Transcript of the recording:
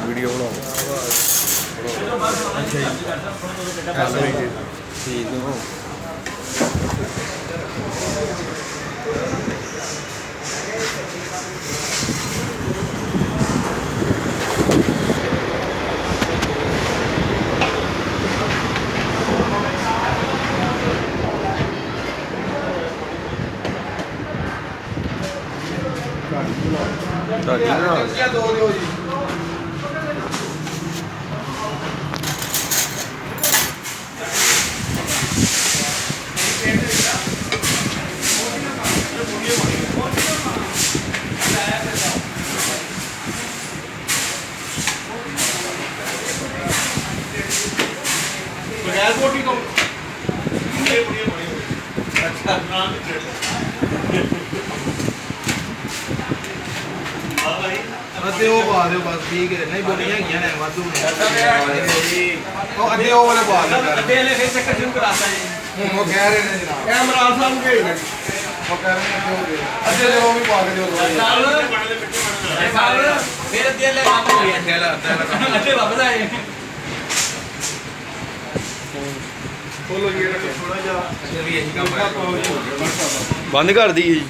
Video ਬਣਾਓ। ਅੱਛਾ ਜੀ ਠੀਕ ਹੋ। ਤੁਹਾਡੀ ਬਣਾ ਦੋ ਦਿਓ ਜੀ। बगैर रोटी को अच्छा अद्धे वो पा दो बस ठीक है नहीं बोलियां हैं ना वादू में ओ अद्धे वो वाले पा दो अद्धे ले फिर चक्कर शुरू कराता है वो कह रहे हैं जनाब ए इमरान साहब के वो कह रहे हैं क्यों अद्धे वो भी पा के दो साहब फिर अद्धे ले बात हो गई अद्धे वापस आए खोलो ये थोड़ा जा बंद कर दी जी।